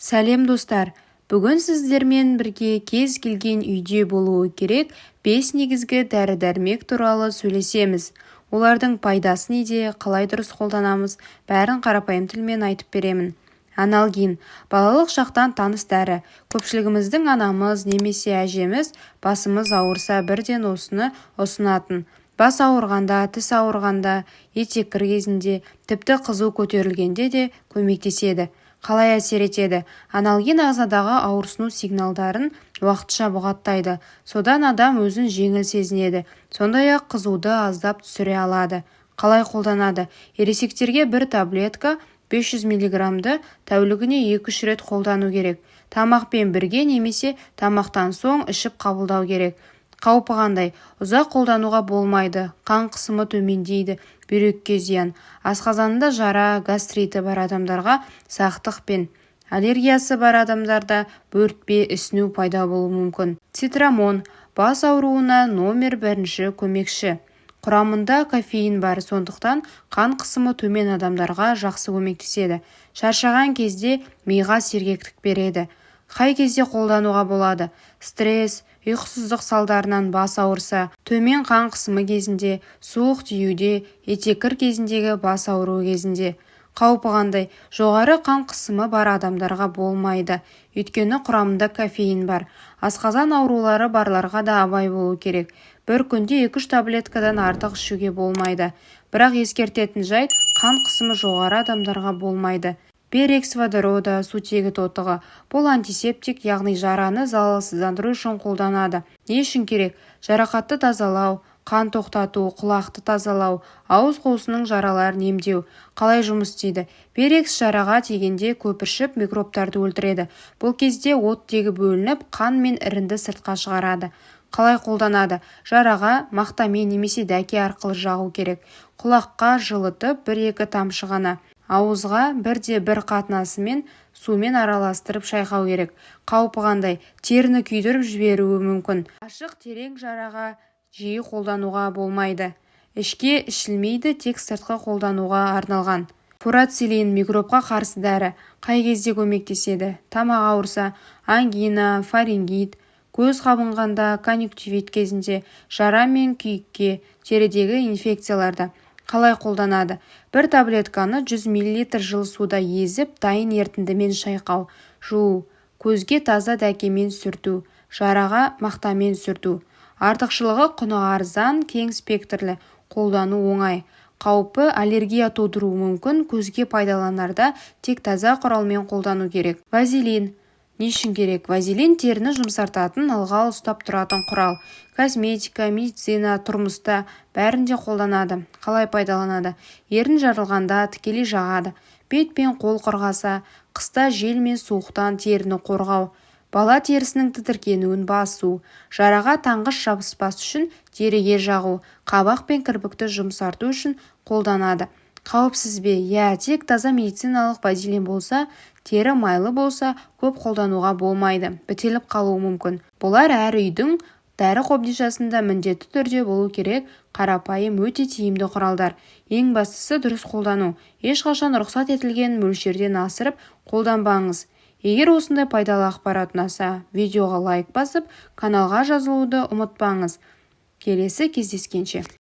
Сәлем достар, бүгін сіздермен бірге кез келген үйде болуы керек 5 негізгі дәрі-дәрмек туралы сөйлесеміз. Олардың пайдасы неде, қалай дұрыс қолданамыз, бәрін қарапайым тілмен айтып беремін. Анальгин – балалық шақтан таныс дәрі. Көпшілігіміздің анамыз немесе әжеміз басымыз ауырса бірден осыны ұсынатын. Бас ауырғанда, тіс ауырғанда, етеккір кезінде, тіпті қызу көтерілгенде де көмектеседі. Қалай әсер етеді? Анальгин ағзадағы ауырсыну сигналдарын уақытша бұғаттайды. Содан адам өзін жеңіл сезінеді. Сондай-ақ қызуды аздап түсіре алады. Қалай қолданады? Ересектерге бір таблетка 500 мг тәулігіне 2-3 рет қолдану керек. Тамақпен бірге немесе тамақтан соң ішіп қабылдау керек. Қаупі қандай? Ұзақ қолдануға болмайды. Қан қысымы төмендейді, бүйрекке зиян. Асқазанында жара, гастриті бар адамдарға сақтықпен. Аллергиясы бар адамдарда бөртпе, ісіну пайда болуы мүмкін. Цитрамон бас ауруына номер 1 көмекші. Құрамында кофеин бар, сондықтан қан қысымы төмен адамдарға жақсы көмектеседі. Шаршаған кезде миға сергектік береді. Қай кезде қолдануға болады? Стресс, ұйқысыздық салдарынан бас ауырса, төмен қан қысымы кезінде, суық тиюде, етеккір кезіндегі бас ауруы кезінде. Қаупі қандай? Жоғары қан қысымы бар адамдарға болмайды, өйткені құрамында кофеин бар. Асқазан аурулары барларға да абай болу керек. Бір күнде 2-3 таблеткадан артық ішуге болмайды. Бірақ ескертетін жайт, қан қысымы жоғары адамдарға болмайды. Перекс водорода, сутегі тотығы. Бұл антисептик, яғни жараны залалсыздандыру үшін қолданады. Не үшін керек? Жарақатты тазалау, қан тоқтату, құлақты тазалау, ауыз қуысының жараларын емдеу. Қалай жұмыс істейді? Перекс жараға тигенде көпіршіп микробтарды өлтіреді. Бұл кезде оттегі бөлініп, қан мен іріңді сыртқа шығарады. Қалай қолданады? Жараға мақтамен немесе дәке арқылы жағу керек. Құлаққа жылытып 1-2 тамшы ғана. Ауызға 1-1 қатынасымен сумен араластырып шайқау керек. Қаупі қандай? Теріні күйдіріп жіберуі мүмкін. Ашық терең жараға жиі қолдануға болмайды. Ішке ішілмейді, тек сыртқы қолдануға арналған. Фурацилин микробқа қарсы дәрі. Қай кезде көмектеседі? Тамақ ауырса, ангина, фарингит, көз қабынғанда, конъюнктивит кезінде, жара мен күйікке, терідегі инфекцияларда. Қалай қолданады? Бір таблетканы 100 мл жылы суда езіп, дайын ерітіндімен шайқау, жуу, көзге таза дәкемен сүрту, жараға мақтамен сүрту. Артықшылығы құны арзан, кең спектрлі, қолдану оңай. Қаупі аллергия тудыруы мүмкін, көзге пайдаланарда тек таза құралмен қолдану керек. Вазелин. Не үшін керек? Вазелин теріні жұмсартатын, ылғал ұстап тұратын құрал. Косметика, медицина, тұрмыста бәрінде қолданады. Қалай пайдаланады? Ерін жарылғанда тікелей жағады. Бет пен қол құрғаса, қыста жел мен суықтан теріні қорғау. Бала терісінің тітіркенуін басу. Жараға таңғыш жабыспас үшін теріге жағу. Қабақ пен кірпікті жұмсарту үшін қолданады. Қауіпсіз бе? Тек таза медициналық вазелин болса, тері майлы болса, көп қолдануға болмайды, бітеліп қалуы мүмкін. Бұлар әр үйдің дәрі қобдишасында міндетті түрде болу керек, қарапайым өте тиімді құралдар. Ең бастысы дұрыс қолдану. Ешқашан рұқсат етілген мөлшерден асырып қолданбаңыз. Егер осындай пайдалы ақпарат ұнаса, видеоға лайк басып, каналға жазылуды ұмытпаңыз. Келесі кездескенше.